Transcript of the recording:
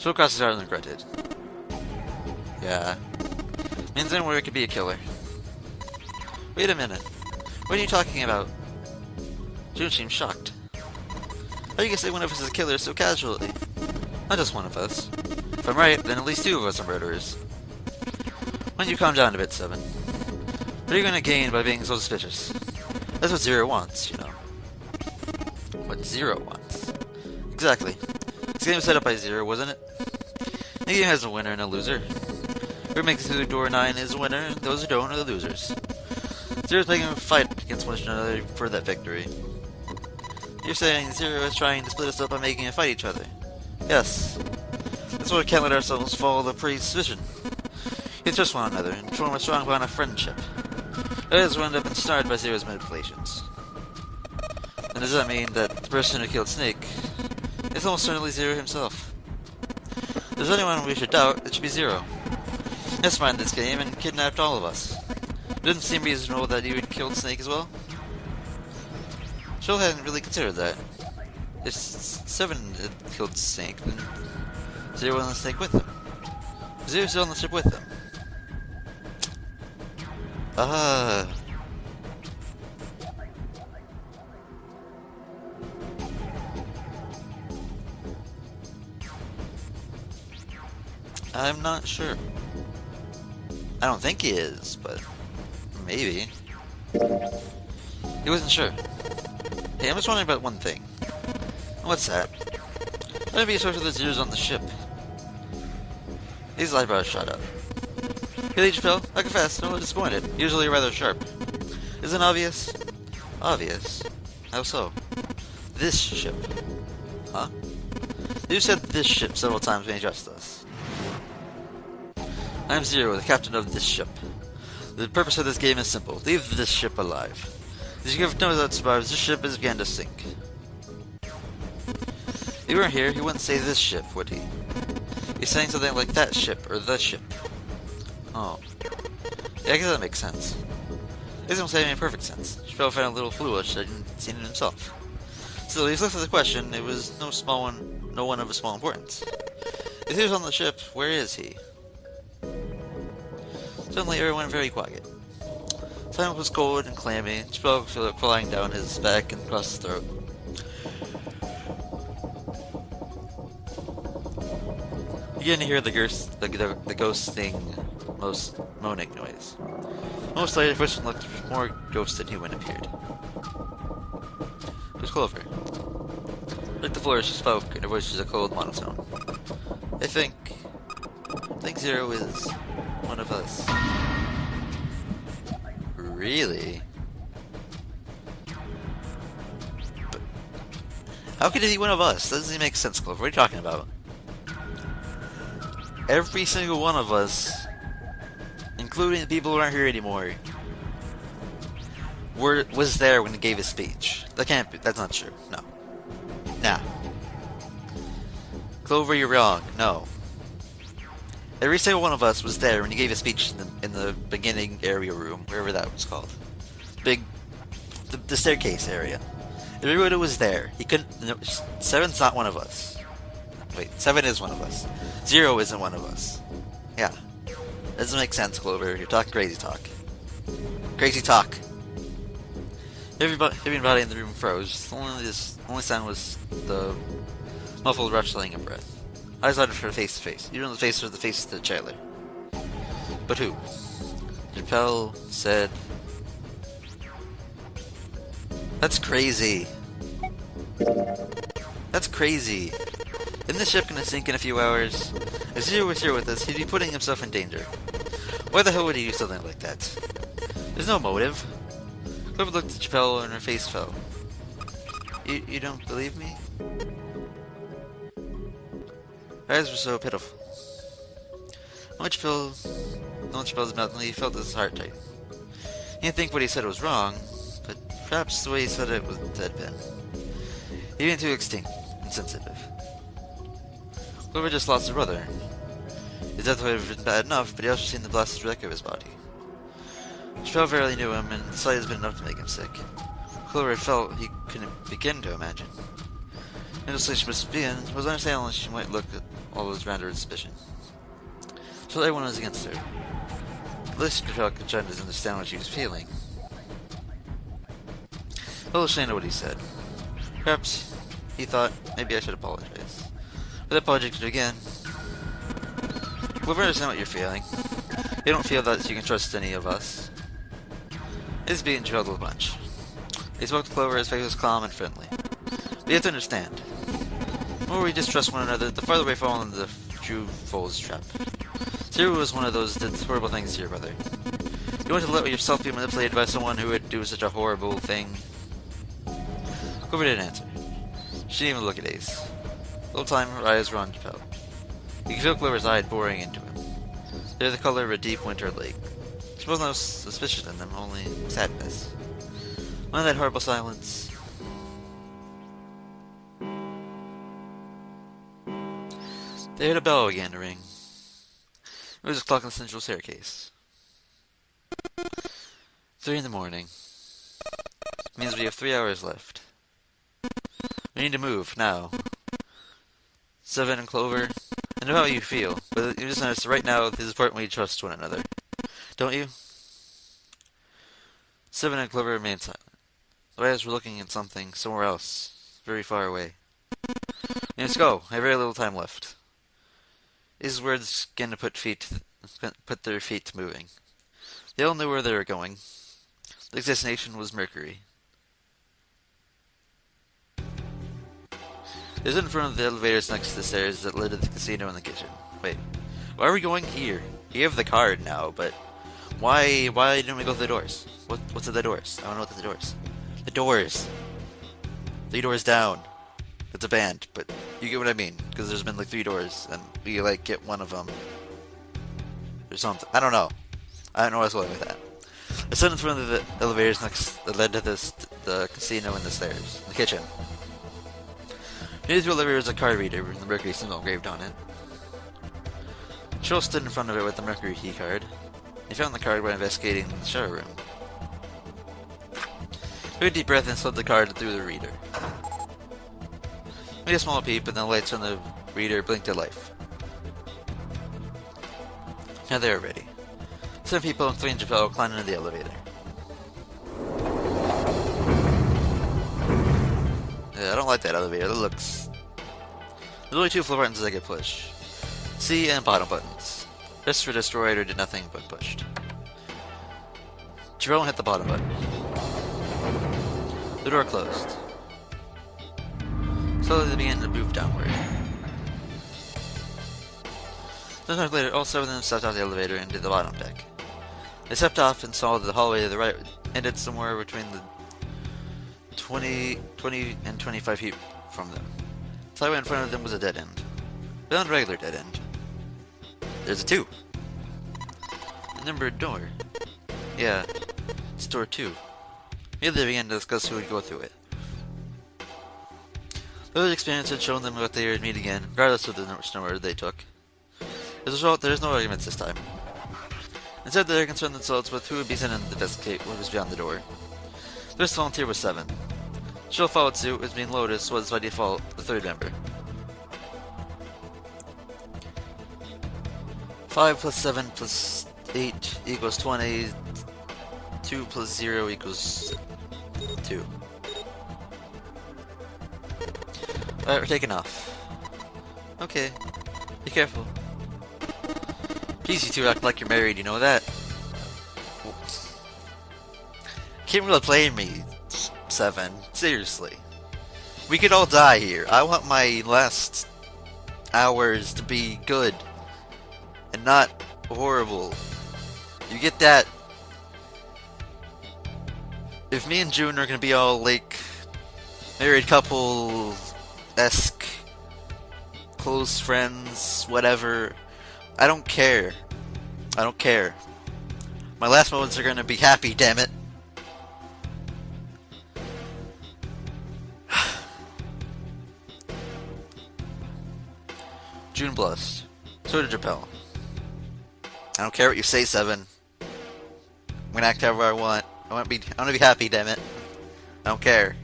So across his heart and regretted. Yeah. Means anywhere could be a killer. Wait a minute. What are you talking about? June seems shocked. How do you say one of us is a killer so casually? Not just one of us. If I'm right, then at least two of us are murderers. Why don't you calm down a bit, Seven? What are you going to gain by being so suspicious? That's what Zero wants, you know. What Zero wants? Exactly. This game was set up by Zero, wasn't it? The game has a winner and a loser. Whoever makes it through door 9 is a winner, and those who don't are the losers. Zero's making a fight against one another for that victory. You're saying Zero is trying to split us up by making us fight each other. Yes. That's why we can't let ourselves follow the pre-suspicion. We trust one another and form a strong bond of friendship. That is wound up and starred by Zero's manipulations. And does that mean that the person who killed Snake is almost certainly Zero himself? If there's anyone we should doubt, it should be Zero. Yes, mind this game and kidnapped all of us. It doesn't seem reasonable that you had killed Snake as well. Joel hadn't really considered that. If Seven had killed Snake, then Zero was on the Snake with him. Zero's still on the ship with him. I'm not sure. I don't think he is, but maybe. He wasn't sure. Hey, I'm just wondering about one thing. What's that? Maybe be a source of the Zeros on the ship. His eyebrows shot up. Hey, Chappelle, I confess, I'm a little disappointed. Usually rather sharp. Isn't obvious? Obvious? How so? This ship. Huh? You said this ship several times when you addressed us. I'm Zero, the captain of this ship. The purpose of this game is simple. Leave this ship alive. As you give no that survives, this ship is began to sink. If he weren't here, he wouldn't say this ship, would he? He's saying something like that ship, or the ship. Oh. Yeah, I guess that makes sense. It doesn't say any perfect sense. Chappelle found a little foolish that he hadn't seen it himself. Still, he's left with the question, it was no one of small importance. If he was on the ship, where is he? Suddenly everyone went very quiet. Time was cold and clammy, and Chappelle felt it flying down his back and across his throat. You began to hear the ghosting, most moaning noise. Most later, the person looked more ghost than human appeared. It was Clover. Like the floor, she spoke, and her voice was a cold monotone. I think Zero is one of us. Really? But how could he be one of us? That doesn't even make sense, Clover. What are you talking about? Every single one of us, including the people who aren't here anymore, was there when he gave his speech. That can't be. That's not true. No. Nah. Clover, you're wrong. No. Every single one of us was there when he gave his speech in the beginning area room, wherever that was called. The staircase area. Everybody was there. He couldn't. No, Seven's not one of us. Wait, Seven is one of us. Zero isn't one of us. Yeah. Doesn't make sense, Clover. You're talking crazy talk. Crazy talk. Everybody in the room froze. Only sound was the muffled rustling of breath. Eyes out for face to face. You know the face of the jailer. But who? Chappelle said... That's crazy. That's crazy. Isn't the ship gonna sink in a few hours? If Zero was here with us, he'd be putting himself in danger. Why the hell would he do something like that? There's no motive. Clover looked at Chappelle and her face fell. You don't believe me? Her eyes were so pitiful. Chappelle's mouth, and he felt his heart tighten. He didn't think what he said was wrong, but perhaps the way he said it had been. He became too extinct, insensitive. Clover just lost her brother. His death would have been bad enough, but he also seen the blasted wreck of his body. Chappelle barely knew him, and the sight has been enough to make him sick. Clover had felt he couldn't begin to imagine. And just like she must be in, it was understandable she might look at all those around her with suspicion. So everyone was against her. At least Capel could try to understand what she was feeling. Well, ashamed of what he said. Perhaps he thought, maybe I should apologize. But I apologized again. We'll understand what you're feeling. You don't feel that you can trust any of us. It's being drilled a bunch. He spoke to Clover, his face was calm and friendly. But you have to understand. The more we distrust one another, the farther we fall into the true fool's trap. Zero was one of those that did horrible things to your brother. You want to let yourself be manipulated by someone who would do such a horrible thing? Clover didn't answer. She didn't even look at Ace. The whole time, her eyes were on Capel. You could feel Clover's eye boring into him. They're the color of a deep winter lake. There was no suspicion in them, only sadness. One of that horrible silence. They heard a bell began to ring. It was a clock on the central staircase. 3 in the morning. It means we have 3 hours left. We need to move, now. 7 and Clover. I know how you feel, but you just notice right now it is important we trust one another. Don't you? 7 and Clover remained silent. Their eyes were looking at something somewhere else, very far away. Let's go. I have very little time left. These words began to put their feet to moving. They all knew where they were going. The destination was Mercury. It was in front of the elevators next to the stairs that led to the casino and the kitchen. Wait, why are we going here? You have the card now, but why didn't we go to the doors? What's at the doors? I don't know what's at the doors. The doors! 3 doors down. It's a band, but you get what I mean, because there's been like 3 doors, and we like get one of them. Or something. I don't know. I don't know what's going with that. I stood in front of the elevators next that led to the casino and the stairs. The kitchen. Near the elevator was a card reader with the Mercury symbol engraved on it. Cheryl stood in front of it with the Mercury key card. He found the card while investigating the shower room. He took a deep breath and slid the card through the reader. Made a small peep, and the lights on the reader blinked to life. Now they were ready. 7 people and 3 in Japan climbed into the elevator. Yeah, I don't like that elevator. That looks... There's only 2 floor buttons that get pushed. C and bottom buttons. Rest were destroyed or did nothing but pushed. Jerome hit the bottom button. The door closed. Slowly they began to move downward. Sometimes later, all 7 of them stepped off the elevator into the bottom deck. They stepped off and saw the hallway to the right ended somewhere between the 20 and 25 feet from them. The highway in front of them was a dead end. Beyond regular dead end. There's a 2. A numbered door. Yeah, it's door 2. Maybe they began to discuss who would go through it. The other experience had shown them what they would meet again, regardless of the number they took. As a result, there is no arguments this time. Instead, they concerned themselves with who would be sent in to investigate what was beyond the door. The first volunteer was 7. Cheryl followed suit, as being Lotus was by default the 3rd member. 5 plus 7 plus 8 equals 20. 2 plus 0 equals 2. Alright, we're taking off. Okay. Be careful. Please, you 2 act like you're married, you know that? Can't really play me, 7. Seriously. We could all die here. I want my last hours to be good. And not horrible. You get that? If me and June are gonna be all, like, married couple-esque, close friends, whatever, I don't care. I don't care. My last moments are gonna be happy, damn it. June blushed. So did Japel. I don't care what you say, 7. I'm gonna act however I want. I wanna be happy, damn it. I don't care.